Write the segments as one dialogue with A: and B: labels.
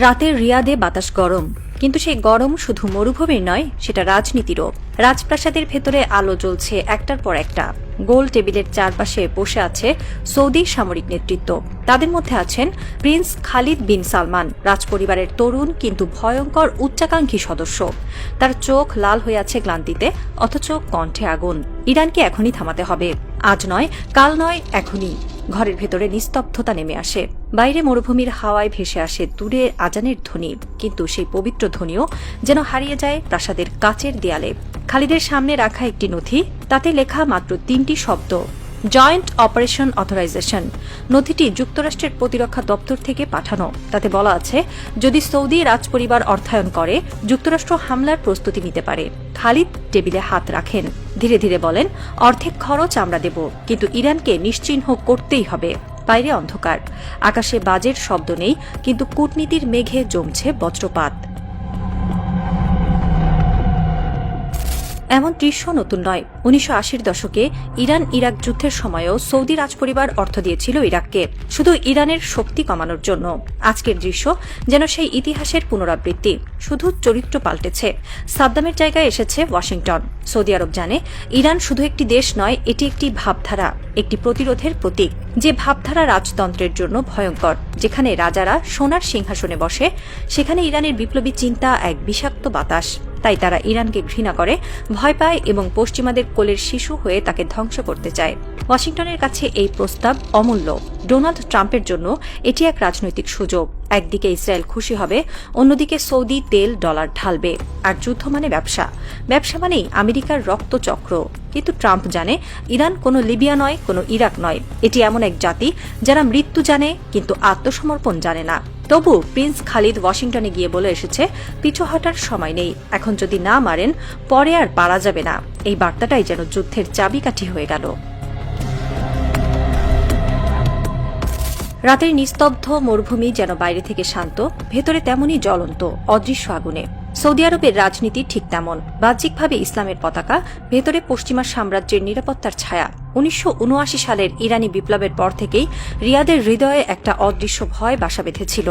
A: রাতের রিয়াদে বাতাস গরম, কিন্তু সেই গরম শুধু মরুভূমির নয়, সেটা রাজনীতিরও। রাজপ্রাসাদের ভেতরে আলো জ্বলছে একটার পর একটা। গোল টেবিলের চারপাশে বসে আছে সৌদি সামরিক নেতৃত্ব। তাদের মধ্যে আছেন প্রিন্স খালিদ বিন সালমান, রাজপরিবারের তরুণ কিন্তু ভয়ঙ্কর উচ্চাকাঙ্ক্ষী সদস্য। তার চোখ লাল হয়ে আছে ক্লান্তিতে, অথচ কণ্ঠে আগুন। ইরানকে এখনই থামাতে হবে, আজ নয়, কাল নয়, এখনই। ঘরের ভেতরে নিস্তব্ধতা নেমে আসে। বাইরে মরুভূমির হাওয়ায় ভেসে আসে দূরে আজানের ধ্বনি, কিন্তু সেই পবিত্র ধ্বনিও যেন হারিয়ে যায় প্রাসাদের কাচের দেয়ালে। খালিদের সামনে রাখা একটি নথি, তাতে লেখা মাত্র ৩টি শব্দ: জয়েন্ট অপারেশন অথরাইজেশন। নথিটি যুক্তরাষ্ট্রের প্রতিরক্ষা দপ্তর থেকে পাঠানো। তাতে বলা আছে, যদি সৌদি রাজপরিবার অর্থায়ন করে, যুক্তরাষ্ট্র হামলার প্রস্তুতি নিতে পারে। খালিদ টেবিলে হাত রাখেন, ধীরে ধীরে বলেন, অর্ধেক খরচ আমরা দেব, কিন্তু ইরানকে নিশ্চিহ্ন করতেই হবে। বাইরে অন্ধকার, আকাশে বাজের শব্দ নেই, কিন্তু কূটনীতির মেঘে জমছে বজ্রপাত। এমন দৃশ্য নতুন নয়। ১৯৮০-র দশকে ইরান ইরাক যুদ্ধের সময়ও সৌদি রাজপরিবার অর্থ দিয়েছিল ইরাককে, শুধু ইরানের শক্তি কমানোর জন্য। আজকের দৃশ্য যেন সেই ইতিহাসের পুনরাবৃত্তি, শুধু চরিত্র পাল্টেছে। সাদ্দামের জায়গায় এসেছে ওয়াশিংটন। সৌদি আরব জানে, ইরান শুধু একটি দেশ নয়, এটি একটি ভাবধারা, একটি প্রতিরোধের প্রতীক। যে ভাবধারা রাজতন্ত্রের জন্য ভয়ঙ্কর, যেখানে রাজারা সোনার সিংহাসনে বসে, সেখানে ইরানের বিপ্লবী চিন্তা এক বিষাক্ত বাতাস। তাই তারা ইরানকে ঘৃণা করে, ভয় পায় এবং পশ্চিমাদের কোলের শিশু হয়ে তাকে ধ্বংস করতে চায়। ওয়াশিংটনের কাছে এই প্রস্তাব অমূল্য। ডোনাল্ড ট্রাম্পের জন্য এটি এক রাজনৈতিক সুযোগ। একদিকে ইসরায়েল খুশি হবে, অন্যদিকে সৌদি তেল ডলার ঢালবে। আর যুদ্ধ মানে ব্যবসা, ব্যবসা মানেই আমেরিকার রক্তচক্র। কিন্তু ট্রাম্প জানে, ইরান কোনো লিবিয়া নয়, কোনো ইরাক নয়। এটি এমন এক জাতি যারা মৃত্যু জানে কিন্তু আত্মসমর্পণ জানে না। তবু প্রিন্স খালিদ ওয়াশিংটনে গিয়ে বলে এসেছে, পিছু হটার সময় নেই। এখন যদি না মারেন, পরে আর পারা যাবে না। এই বার্তাটাই যেন যুদ্ধের চাবিকাঠি হয়ে গেল। রাতের নিস্তব্ধ মরুভূমি যেন বাইরে থেকে শান্ত, ভেতরে তেমনই জ্বলন্ত, অদৃশ্য আগুনে। সৌদি আরবের রাজনীতি ঠিক তেমন। বাহ্যিকভাবে ইসলামের পতাকা, ভেতরে পশ্চিমা সাম্রাজ্যের নিরাপত্তার ছায়া। ১৯৭৯ সালের ইরানি বিপ্লবের পর থেকেই রিয়াদের হৃদয়ে একটা অদৃশ্য ভয় বাসা বেঁধেছিল।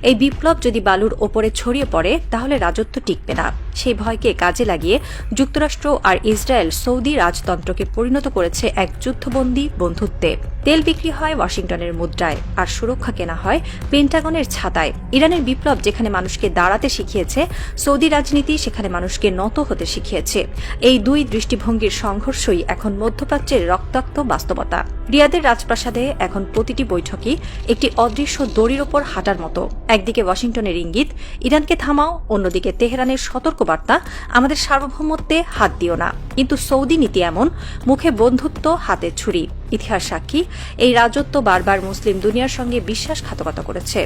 A: এই বিপ্লব যদি বালুর ওপরে ছড়িয়ে পড়ে, তাহলে রাজত্ব টিকবে না। সেই ভয়কে কাজে লাগিয়ে যুক্তরাষ্ট্র আর ইসরায়েল সৌদি রাজতন্ত্রকে পরিণত করেছে এক যুদ্ধবন্দী বন্ধুত্বে। তেল বিক্রি হয় ওয়াশিংটনের মুদ্রায়, আর সুরক্ষা কেনা হয় পেন্টাগনের ছাতায়। ইরানের বিপ্লব যেখানে মানুষকে দাঁড়াতে শিখিয়েছে, সৌদি রাজনীতি সেখানে মানুষকে নত হতে শিখিয়েছে। এই দুই দৃষ্টিভঙ্গির সংঘর্ষই এখন মধ্যপ্রাচ্যের রক্তাক্ত বাস্তবতা। রিয়াদের রাজপ্রাসাদে এখন প্রতিটি বৈঠকই একটি অদৃশ্য দড়ির ওপর হাঁটার মতো। একদিকে ওয়াশিংটনের ইঙ্গিত, ইরানকে থামাও, অন্যদিকে তেহরানের সতর্কবার্তা, আমাদের সার্বভৌমত্বে হাত দিও না। কিন্তু সৌদি নীতি এমন, মুখে বন্ধুত্ব, হাতে ছুরি। ইতিহাস সাক্ষী, এই রাজত্ব বারবার মুসলিম দুনিয়ার সঙ্গে বিশ্বাসঘাতকতা করেছে।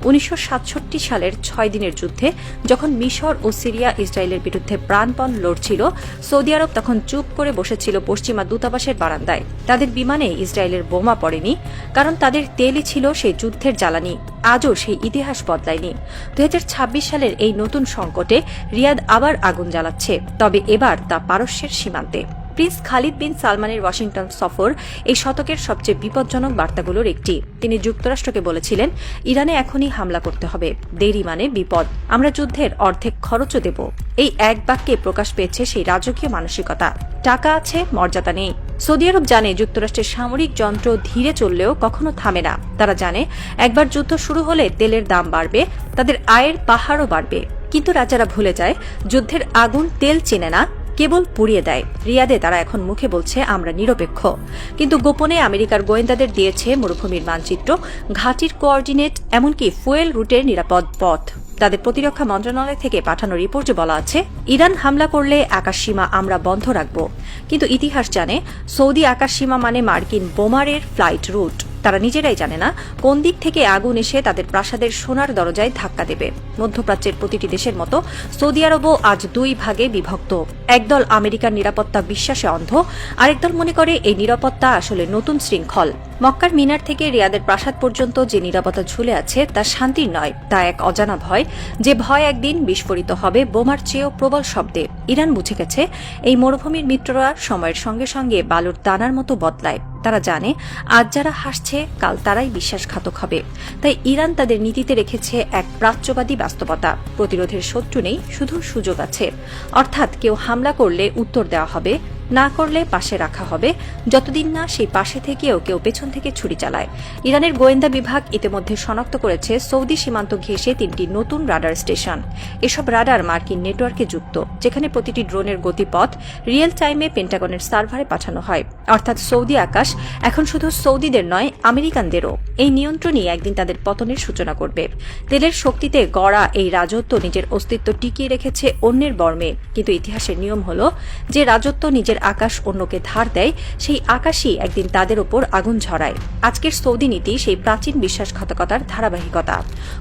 A: ১৯৬৭ সালের ৬ দিনের যুদ্ধে যখন মিশর ও সিরিয়া ইসরায়েলের বিরুদ্ধে প্রাণপণ লড়ছিল, সৌদি আরব তখন চুপ করে বসেছিল পশ্চিমা দূতাবাসের বারান্দায়। তাদের বিমানে ইসরায়েলের বোমা পড়েনি, কারণ তাদের তেলই ছিল সেই যুদ্ধের জ্বালানি। আজও সেই ইতিহাস বদলায়নি। ২০২৬ সালের এই নতুন সংকটে রিয়াদ আবার আগুন জ্বালাচ্ছে, তবে এবার তা পারস্যের সীমান্তে। প্রিন্স খালিদ বিন সালমানের ওয়াশিংটন সফর এই শতকের সবচেয়ে বিপজ্জনক বার্তাগুলোর একটি। তিনি যুক্তরাষ্ট্রকে বলেছিলেন, ইরানে এখনই হামলা করতে হবে, দেরি মানে বিপদ, আমরা যুদ্ধের অর্ধেক খরচও দেব। এই এক বাক্যে প্রকাশ পেয়েছে সেই রাজকীয় মানসিকতা। টাকা আছে, মর্যাদা নেই। সৌদি আরব জানে, যুক্তরাষ্ট্রের সামরিক যন্ত্র ধীরে চললেও কখনো থামে না। তারা জানে, একবার যুদ্ধ শুরু হলে তেলের দাম বাড়বে, তাদের আয়ের পাহাড়ও বাড়বে। কিন্তু রাজারা ভুলে যায়, যুদ্ধের আগুন তেল চেনে না, কেবল পুড়িয়ে দেয়। রিয়াদে তারা এখন মুখে বলছে, আমরা নিরপেক্ষ, কিন্তু গোপনে আমেরিকার গোয়েন্দাদের দিয়েছে মরুভূমির মানচিত্র, ঘাঁটির কোঅর্ডিনেট, এমনকি ফুয়েল রুটের নিরাপদ পথ। তাদের প্রতিরক্ষা মন্ত্রণালয় থেকে পাঠানো রিপোর্টে বলা আছে, ইরান হামলা করলে আকাশসীমা আমরা বন্ধ রাখব। কিন্তু ইতিহাস জানে, সৌদি আকাশসীমা মানে মার্কিন বোমারের ফ্লাইট রুট। তারা নিজেরাই জানে না কোন দিক থেকে আগুন এসে তাদের প্রাসাদের সোনার দরজায় ধাক্কা দেবে। মধ্যপ্রাচ্যের প্রতিটি দেশের মতো সৌদি আরবও আজ দুই ভাগে বিভক্ত। একদল আমেরিকার নিরাপত্তা বিশ্বাসে অন্ধ, আরেকদল মনে করে এই নিরাপত্তা আসলে নতুন শৃঙ্খল। মক্কার মিনার থেকে রিয়াদের প্রাসাদ পর্যন্ত যে নিরাপত্তা ঝুলে আছে তা শান্তির নয়, তা এক অজানা ভয়, যে ভয় একদিন বিস্ফোরিত হবে বোমার চেয়েও প্রবল শব্দে। ইরান বুঝে গেছে এই মরুভূমির মিত্ররা সময়ের সঙ্গে সঙ্গে বালুর দানার মতো বদলায়। তারা জানে আজ যারা হাসছে কাল তারাই বিশ্বাসঘাতক হবে। তাই ইরান তাদের নীতিতে রেখেছে এক প্রাচ্যবাদী বাস্তবতা, প্রতিরোধের শত্রু নেই, শুধু সুযোগ আছে। অর্থাৎ কেউ হামলা করলে উত্তর দেওয়া হবে, না করলে পাশে রাখা হবে, যতদিন না সেই পাশে থেকেও কেউ পেছন থেকে ছুরি চালায়। ইরানের গোয়েন্দা বিভাগ ইতিমধ্যে শনাক্ত করেছে সৌদি সীমান্ত ঘেঁষে 3টি নতুন রাডার স্টেশন। এসব রাডার মার্কিন নেটওয়ার্কে যুক্ত, যেখানে প্রতিটি ড্রোনের গতিপথ রিয়েল টাইমে পেন্টাগনের সার্ভারে পাঠানো হয়। অর্থাৎ সৌদি আকাশ এখন শুধু সৌদিদের নয়, আমেরিকানদেরও। এই নিয়ন্ত্রণই একদিন তাদের পতনের সূচনা করবে। তেলের শক্তিতে গড়া এই রাজত্ব নিজের অস্তিত্ব টিকিয়ে রেখেছে অন্যের বর্মে, কিন্তু ইতিহাসের নিয়ম হল যে রাজত্ব নিজের আকাশ অন্যকে ধার দেয়, সেই আকাশই একদিন তাদের ওপর আগুন ঝরায়। আজকের সৌদি নীতি সেই প্রাচীন বিশ্বাসঘাতকতার ধারাবাহিকতা।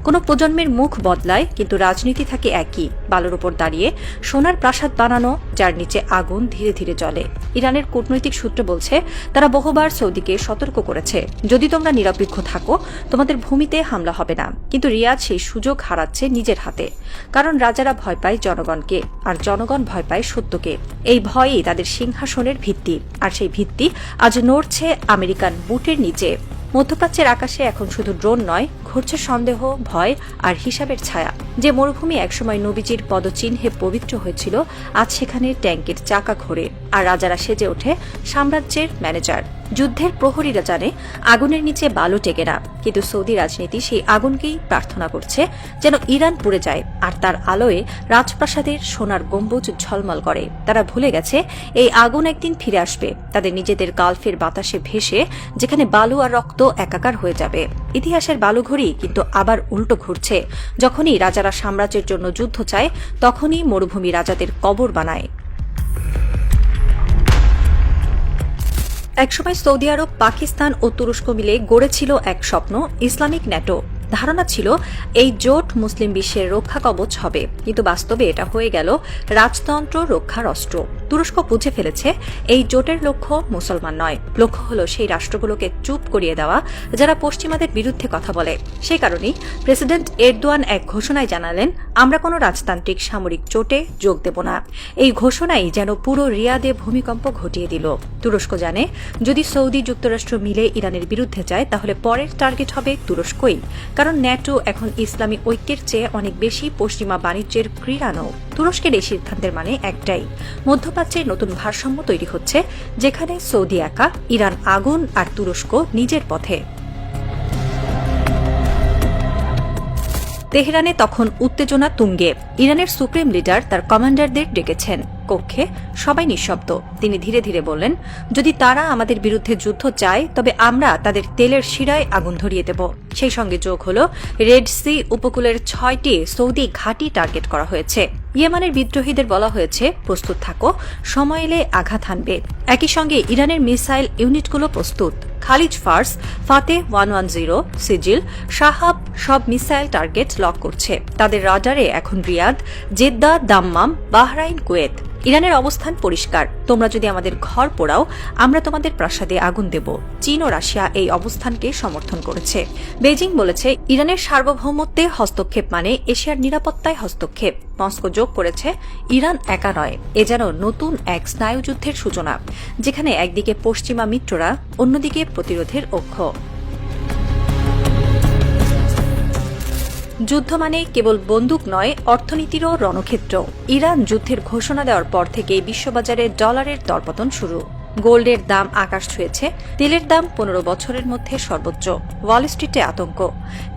A: কোনো প্রজন্মের মুখ বদলায়, কিন্তু রাজনীতি থাকে একই, বালুর ওপর দাঁড়িয়ে সোনার প্রাসাদ বানানো, যার নিচে আগুন ধীরে ধীরে জ্বলে। ইরানের কূটনৈতিক সূত্র বলছে তারা বহুবার সৌদিকে সতর্ক করেছে, যদি তোমরা নিরপেক্ষ থাকো তোমাদের ভূমিতে হামলা হবে না। কিন্তু রিয়াদ সেই সুযোগ হারাচ্ছে নিজের হাতে, কারণ রাজারা ভয় পায় জনগণকে, আর জনগণ ভয় পায় সত্যকে। এই ভয়ই তাদের সিংহাসনের ভিত্তি, আর সেই ভিত্তি আজ নড়ছে আমেরিকান বুটের নিচে। মধ্যপ্রাচ্যের আকাশে এখন শুধু ড্রোন নয়, ঘুরছে সন্দেহ, ভয় আর হিসাবের ছায়া। যে মরুভূমি একসময় নবীজির পদচিহ্নে পবিত্র হয়েছিল, আজ সেখানে ট্যাঙ্কের চাকা ঘোরে, আর রাজারা সেজে ওঠে সাম্রাজ্যের ম্যানেজার। যুদ্ধের প্রহরীরা জানে আগুনের নিচে বালু টেকে না, কিন্তু সৌদি রাজনীতি সেই আগুনকেই প্রার্থনা করছে যেন ইরান পুড়ে যায়, আর তার আলোয় রাজপ্রাসাদের সোনার গম্বুজ ঝলমল করে। তারা ভুলে গেছে এই আগুন একদিন ফিরে আসবে, তাদের নিজেদের গালফের বাতাসে ভেসে, যেখানে বালু আর রক্ত একাকার হয়ে যাবে। ইতিহাসের বালুঘড়ি কিন্তু আবার উল্টো ঘুরছে। যখনই রাজারা সাম্রাজ্যের জন্য যুদ্ধ চায়, তখনই মরুভূমি রাজাদের কবর বানায়। একসময় সৌদি আরব, পাকিস্তান ও তুরস্ক মিলে গড়েছিল এক স্বপ্ন, ইসলামিক ন্যাটো। ধারণা ছিল এই জোট মুসলিম বিশ্বের রক্ষা কবচ হবে, কিন্তু বাস্তবে এটা হয়ে গেল রাজতন্ত্র রক্ষার অস্ত্র। তুরস্ক বুঝে ফেলেছে এই জোটের লক্ষ্য মুসলমান নয়, লক্ষ্য হল সেই রাষ্ট্রগুলোকে চুপ করিয়ে দেওয়া যারা পশ্চিমাদের বিরুদ্ধে কথা বলে। সেই কারণেই প্রেসিডেন্ট এরদোয়ান এক ঘোষণায় জানালেন, আমরা কোনো রাজতান্ত্রিক সামরিক জোটে যোগ দেব না। এই ঘোষণাই যেন পুরো রিয়াদে ভূমিকম্প ঘটিয়ে দিল। তুরস্ক জানে যদি সৌদি যুক্তরাষ্ট্র মিলে ইরানের বিরুদ্ধে যায়, তাহলে পরের টার্গেট হবে তুরস্কই, কারণ ন্যাটো এখন ইসলামী ঐক্যের চেয়ে অনেক বেশি পশ্চিমা বাণিজ্যের ক্রীড়ানৌ। তুরস্কের এই সিদ্ধান্তের মানে একটাই, মধ্যপ্রাচ্যে নতুন ভারসাম্য তৈরি হচ্ছে, যেখানে সৌদি একা, ইরান আগুন আর তুরস্ক নিজের পথে। তেহরানে তখন উত্তেজনা তুঙ্গে। ইরানের সুপ্রিম লিডার তার কমান্ডারদের ডেকেছেন কক্ষে, সবাই নিঃশব্দ। তিনি ধীরে ধীরে বললেন, যদি তারা আমাদের বিরুদ্ধে যুদ্ধ চায়, তবে আমরা তাদের তেলের শিরায় আগুন ধরিয়ে দেব। সেই সঙ্গে যোগ হল রেড সি উপকূলের 6টি সৌদি ঘাঁটি টার্গেট করা হয়েছে। ইয়েমানের বিদ্রোহীদের বলা হয়েছে, প্রস্তুত থাকো, সময় এলে আঘাত হানবে। একই সঙ্গে ইরানের মিসাইল ইউনিটগুলো প্রস্তুত। খালিজ ফার্স, ফাতে 110, সিজিল, শাহাব সব মিসাইল টার্গেট লক করছে। তাদের রাডারে এখন Riyadh, Jeddah, Dammam, Bahrain, Kuwait. ইরানের অবস্থান পরিষ্কার, তোমরা যদি আমাদের ঘর পোড়াও, আমরা তোমাদের প্রাসাদে আগুন দেব। চীন ও রাশিয়া এই অবস্থানকে সমর্থন করেছে। বেজিং বলেছে, ইরানের সার্বভৌমত্বে হস্তক্ষেপ মানে এশিয়ার নিরাপত্তায় হস্তক্ষেপ। মস্কো যোগ করেছে, ইরান একা নয়, এ যেন নতুন এক স্নায়ুযুদ্ধের সূচনা, যেখানে একদিকে পশ্চিমা মিত্ররা, অন্যদিকে প্রতিরোধের অক্ষ। যুদ্ধ মানে কেবল বন্দুক নয়, অর্থনীতিরও রণক্ষেত্র। ইরান যুদ্ধের ঘোষণা দেওয়ার পর থেকে বিশ্ববাজারে ডলারের দরপতন শুরু। গোল্ডের দাম আকাশ ছুঁয়েছে, তেলের দাম 15 বছরের মধ্যে সর্বোচ্চ। ওয়াল স্ট্রিটে আতঙ্ক।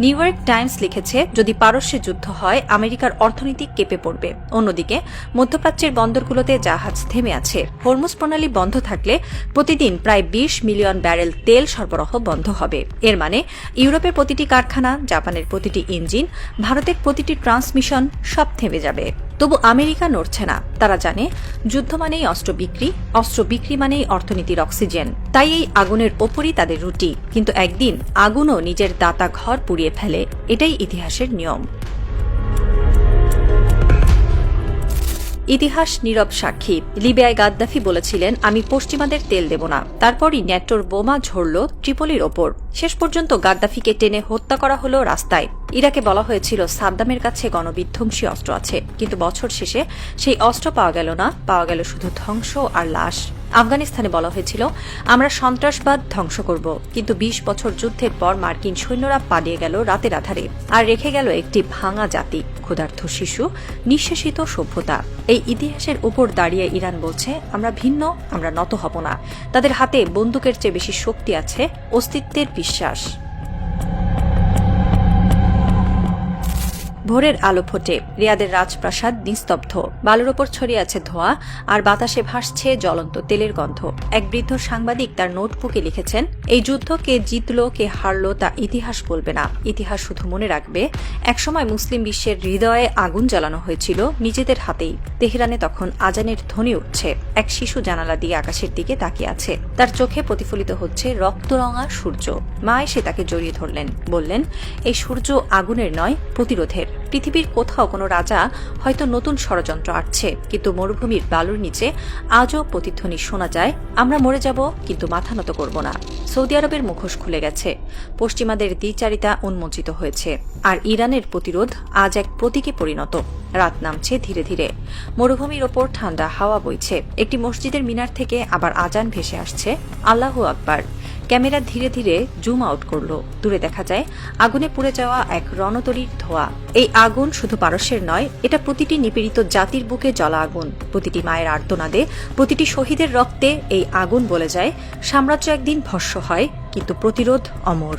A: নিউ ইয়র্ক টাইমস লিখেছে, যদি পারস্যে যুদ্ধ হয়, আমেরিকার অর্থনীতি কেঁপে পড়বে। অন্যদিকে মধ্যপ্রাচ্যের বন্দরগুলোতে জাহাজ থেমে আছে। হরমুজ প্রণালী বন্ধ থাকলে প্রতিদিন প্রায় 20 মিলিয়ন ব্যারেল তেল সরবরাহ বন্ধ হবে। এর মানে ইউরোপের প্রতিটি কারখানা, জাপানের প্রতিটি ইঞ্জিন, ভারতের প্রতিটি ট্রান্সমিশন সব থেমে যাবে। তবু আমেরিকা নড়ছে না। তারা জানে যুদ্ধ মানেই অস্ত্র বিক্রি, অস্ত্র বিক্রি মানেই অর্থনীতির অক্সিজেন। তাই এই আগুনের ওপরই তাদের রুটি। কিন্তু একদিন আগুনও নিজের দাতা ঘর পুড়িয়ে ফেলে, এটাই ইতিহাসের নিয়ম। ইতিহাস নীরব সাক্ষী। লিবিয়ায় গাদ্দাফি বলেছিলেন, আমি পশ্চিমাদের তেল দেব না। তারপরই ন্যাটোর বোমা ঝরল ট্রিপলির ওপর। শেষ পর্যন্ত গাদ্দাফিকে টেনে হত্যা করা হলো রাস্তায়। ইরাকে বলা হয়েছিল সাদ্দামের কাছে গণবিধ্বংসী অস্ত্র আছে, কিন্তু বছর শেষে সেই অস্ত্র পাওয়া গেল না, পাওয়া গেল শুধু ধ্বংস আর লাশ। আফগানিস্তানে বলা হয়েছিল, আমরা সন্ত্রাসবাদ ধ্বংস করব, কিন্তু ২০ বছর যুদ্ধের পর মার্কিন সৈন্যরা পালিয়ে গেল রাতের আধারে, আর রেখে গেল একটি ভাঙা জাতি, ক্ষুধার্ত শিশু, নিঃশেষিত সভ্যতা। এই ইতিহাসের উপর দাঁড়িয়ে ইরান বলছে, আমরা ভিন্ন, আমরা নত হব না। তাদের হাতে বন্দুকের চেয়ে বেশি শক্তি আছে অস্তিত্বের বিশ্বাস। ভোরের আলো ফোটে, রিয়াদের রাজপ্রাসাদ নিস্তব্ধ, বালুর ওপর ছড়িয়ে আছে ধোঁয়া, আর বাতাসে ভাসছে জ্বলন্ত তেলের গন্ধ। এক বৃদ্ধ সাংবাদিক তার নোটবুকে লিখেছেন, এই যুদ্ধ কে জিতল কে হারল তা ইতিহাস বলবে না, ইতিহাস শুধু মনে রাখবে একসময় মুসলিম বিশ্বের হৃদয়ে আগুন জ্বালানো হয়েছিল নিজেদের হাতেই। তেহরানে তখন আজানের ধ্বনি উঠছে, এক শিশু জানালা দিয়ে আকাশের দিকে তাকিয়ে আছে, তার চোখে প্রতিফলিত হচ্ছে রক্তরঙা সূর্য। মা এসে তাকে জড়িয়ে ধরলেন, বললেন, এই সূর্য আগুনের নয়, প্রতিরোধের। পৃথিবীর কোথাও কোনো রাজা হয়তো নতুন ষড়যন্ত্র আটছে, কিন্তু মরুভূমির বালুর নিচে আজও প্রতিধ্বনি শোনা যায়, আমরা মরে যাব কিন্তু মাথা নত করব না। সৌদি আরবের মুখোশ খুলে গেছে, পশ্চিমাদের দ্বিচারিতা উন্মোচিত হয়েছে, আর ইরানের প্রতিরোধ আজ এক প্রতীকে পরিণত। রাত নামছে ধীরে ধীরে, মরুভূমির ওপর ঠান্ডা হাওয়া বইছে। একটি মসজিদের মিনার থেকে আবার আজান ভেসে আসছে, আল্লাহু আকবার। ক্যামেরা ধীরে ধীরে জুম আউট করল, দূরে দেখা যায় আগুনে পুড়ে যাওয়া এক রণতরীর ধোঁয়া। এই আগুন শুধু পারস্যের নয়, এটা প্রতিটি নিপীড়িত জাতির বুকে জ্বলা আগুন। প্রতিটি মায়ের আর্তনাদে, প্রতিটি শহীদের রক্তে এই আগুন বলে যায়, সাম্রাজ্য একদিন ভস্ম হয়, কিন্তু প্রতিরোধ অমর।